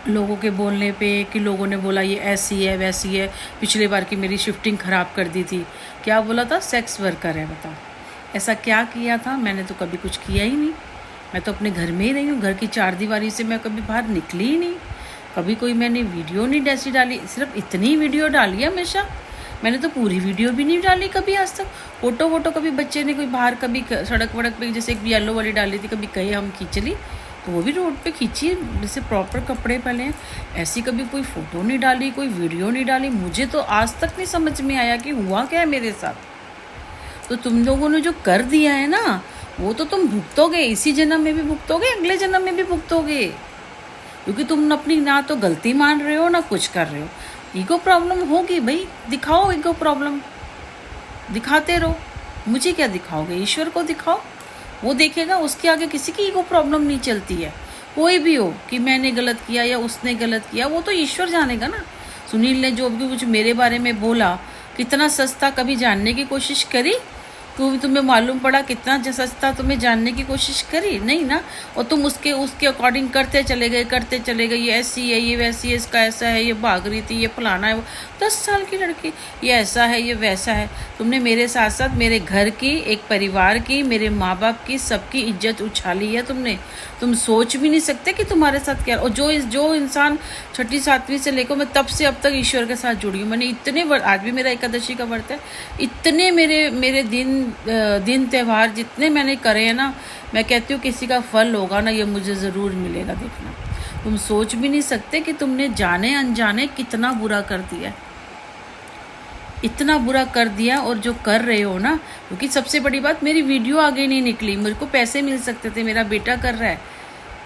लोगों के बोलने पे कि लोगों ने बोला ये ऐसी है वैसी है, पिछली बार की मेरी शिफ्टिंग ख़राब कर दी थी। क्या बोला था? सेक्स वर्कर है। बताओ ऐसा क्या किया था? मैंने तो कभी कुछ किया ही नहीं। मैं तो अपने घर में ही रही हूँ, घर की चार दीवारी से मैं कभी बाहर निकली ही नहीं। कभी कोई मैंने वीडियो नहीं ऐसी डाली, सिर्फ इतनी वीडियो डाली है हमेशा। मैंने तो पूरी वीडियो भी नहीं डाली कभी आज तक। फोटो वोटो कभी बच्चे ने कोई बाहर कभी सड़क वड़क पे जैसे एक येलो वाली डाली थी, कभी कहे हम खींच ली तो वो भी रोड पे खींची, जैसे प्रॉपर कपड़े पहले। ऐसी कभी कोई फ़ोटो नहीं डाली, कोई वीडियो नहीं डाली। मुझे तो आज तक नहीं समझ में आया कि हुआ क्या है मेरे साथ। तो तुम लोगों ने जो कर दिया है ना, वो तो तुम भुगतोगे, इसी जन्म में भी भुगतोगे, अगले जन्म में भी भुगतोगे। क्योंकि तुम अपनी ना तो गलती मान रहे हो ना कुछ कर रहे हो। ईगो प्रॉब्लम होगी भाई, दिखाओ ईगो प्रॉब्लम, दिखाते रहो। मुझे क्या दिखाओगे? ईश्वर को दिखाओ, वो देखेगा। उसके आगे किसी की ईगो प्रॉब्लम नहीं चलती है। कोई भी हो कि मैंने गलत किया या उसने गलत किया, वो तो ईश्वर जानेगा ना। सुनील ने जो भी कुछ मेरे बारे में बोला, कितना सस्ता, कभी जानने की कोशिश करी? तुम्हें मालूम पड़ा कितना सस्ता, तुम्हें जानने की कोशिश करी नहीं ना। और तुम उसके अकॉर्डिंग करते चले गए। ये ऐसी है, ये वैसी है, इसका ऐसा है, ये भाग रही थी, ये फलाना है, वो 10 साल की लड़की, ये ऐसा है, ये वैसा है। तुमने मेरे साथ साथ मेरे घर की, एक परिवार की, मेरे माँ बाप की, सबकी इज्जत उछाली है तुमने। तुम सोच भी नहीं सकते कि तुम्हारे साथ क्या। और जो इंसान 6ठी 7वीं से लेकर मैं तब से अब तक ईश्वर के साथ जुड़ी हूँ। मैंने इतने आज भी मेरा एकादशी का व्रत है, इतने मेरे दिन त्यौहार जितने मैंने करे हैं ना, मैं कहती हूँ किसी का फल होगा ना, ये मुझे ज़रूर मिलेगा। देखना, तुम सोच भी नहीं सकते कि तुमने जाने अनजाने कितना बुरा कर दिया, इतना बुरा कर दिया। और जो कर रहे हो ना, क्योंकि सबसे बड़ी बात, मेरी वीडियो आगे नहीं निकली, मेरे को पैसे मिल सकते थे, मेरा बेटा कर रहा है,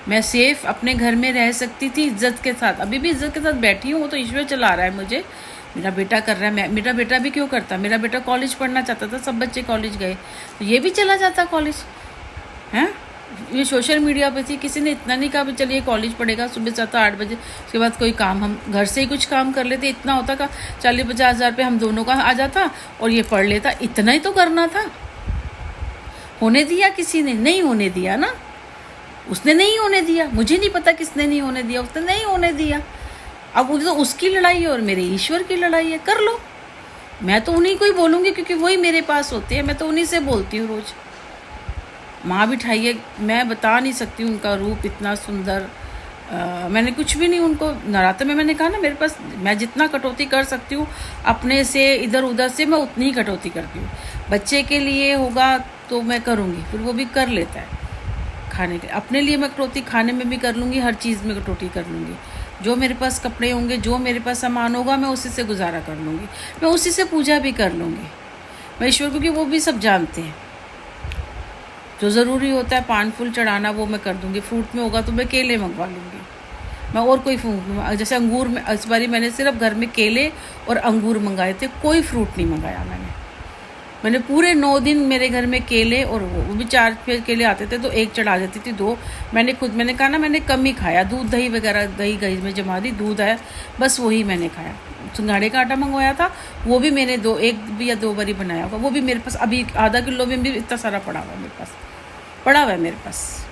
मैं सेफ अपने घर में रह सकती थी इज्जत के साथ। अभी भी इज्जत के साथ बैठी हूँ, वो तो ईश्वर चला रहा है मुझे। मेरा बेटा कर रहा है, मेरा बेटा भी क्यों करता? मेरा बेटा कॉलेज पढ़ना चाहता था, सब बच्चे कॉलेज गए, तो ये भी चला जाता कॉलेज। हैं, ये सोशल मीडिया पे थी, किसी ने इतना नहीं कहा भी चलिए कॉलेज पढ़ेगा, सुबह जाता 8 बजे, उसके बाद कोई काम, हम घर से ही कुछ काम कर लेते। इतना होता का 40-50 हज़ार रुपये हम दोनों का आ जाता और ये पढ़ लेता। इतना ही तो करना था। होने दिया किसी ने? नहीं होने दिया ना, उसने नहीं होने दिया। मुझे नहीं पता किसने नहीं होने दिया, उसने नहीं होने दिया। अब वो तो उसकी लड़ाई है और मेरे ईश्वर की लड़ाई है, कर लो। मैं तो उन्हीं को ही बोलूँगी क्योंकि वही मेरे पास होते हैं, मैं तो उन्हीं से बोलती हूँ रोज़। माँ बिठाई है, मैं बता नहीं सकती उनका रूप इतना सुंदर। मैंने कुछ भी नहीं उनको नराते में, मैंने कहा ना, मेरे पास मैं जितना कटौती कर सकती हूँ अपने से, इधर उधर से, मैं उतनी ही कटौती करती हूँ। बच्चे के लिए होगा तो मैं करूँगी, फिर वो भी कर लेता है। खाने के अपने लिए मैं कटौती खाने में भी कर लूँगी, हर चीज़ में कटौती कर लूँगी। जो मेरे पास कपड़े होंगे, जो मेरे पास सामान होगा, मैं उसी से गुजारा कर लूँगी, मैं उसी से पूजा भी कर लूँगी। मैं ईश्वर, क्योंकि वो भी सब जानते हैं, जो ज़रूरी होता है पान फूल चढ़ाना वो मैं कर दूँगी। फ्रूट में होगा तो मैं केले मंगवा लूँगी, मैं और कोई फ्रूट, जैसे अंगूर में इस बारी मैंने सिर्फ घर में केले और अंगूर मंगाए थे, कोई फ्रूट नहीं मंगाया मैंने पूरे 9 दिन मेरे घर में केले, और वो भी 4 केले आते थे तो एक चढ़ा जाती थी, 2 मैंने कहा ना, मैंने कम ही खाया। दूध दही वगैरह, दही में जमा दी, दूध आया, बस वही मैंने खाया। सिंघाड़े का आटा मंगवाया था, वो भी मैंने 1 या 2 बारी बनाया होगा, वो भी मेरे पास अभी आधा किलो में भी इतना सारा पड़ा हुआ है मेरे पास,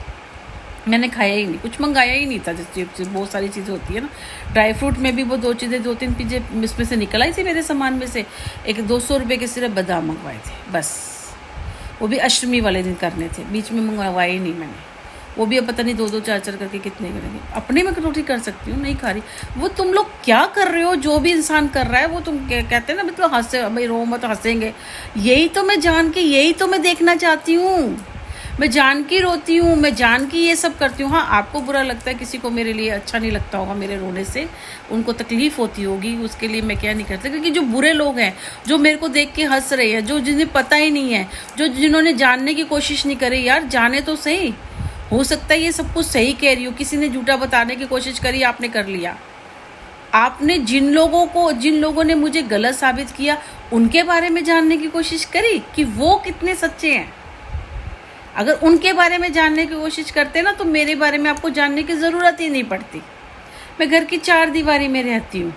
मैंने खाया ही नहीं, कुछ मंगाया ही नहीं था। जैसे बहुत सारी चीज़ें होती है ना, ड्राई फ्रूट में भी वो 2-3 चीज़ें इसमें से निकल आई थी मेरे सामान में से। एक 200 रुपये के सिर्फ बादाम मंगवाए थे बस, वो भी अष्टमी वाले दिन करने थे, बीच में मंगवाए ही नहीं मैंने। वो भी अब पता नहीं 2-2 4-4 करके कितने करेंगे। अपने में कटौती कर सकती हूँ, नहीं खा रही। वो तुम लोग क्या कर रहे हो? जो भी इंसान कर रहा है वो तुम कहते हैं ना, मतलब हंसे भाई, रो मत, हंसेंगे। यही तो मैं जान के, यही तो मैं देखना चाहती हूँ। मैं जान की रोती हूँ, मैं जान की ये सब करती हूँ। हाँ, आपको बुरा लगता है, किसी को मेरे लिए अच्छा नहीं लगता होगा मेरे रोने से, उनको तकलीफ होती होगी, उसके लिए मैं क्या नहीं करती। क्योंकि जो बुरे लोग हैं, जो मेरे को देख के हंस रहे हैं, जो जिन्हें पता ही नहीं है, जिन्होंने जानने की कोशिश नहीं करी, यार जाने तो सही। हो सकता है ये सब कुछ सही कह रही हो, किसी ने झूठा बताने की कोशिश करी, आपने कर लिया। आपने जिन लोगों ने मुझे गलत साबित किया, उनके बारे में जानने की कोशिश करी कि वो कितने सच्चे हैं। अगर उनके बारे में जानने की कोशिश करते ना, तो मेरे बारे में आपको जानने की ज़रूरत ही नहीं पड़ती। मैं घर की 4 दीवारी में रहती हूँ,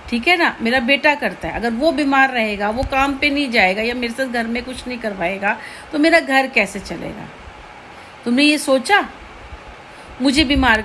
ठीक है ना। मेरा बेटा करता है, अगर वो बीमार रहेगा, वो काम पे नहीं जाएगा या मेरे साथ घर में कुछ नहीं करवाएगा, तो मेरा घर कैसे चलेगा? तुमने ये सोचा? मुझे बीमार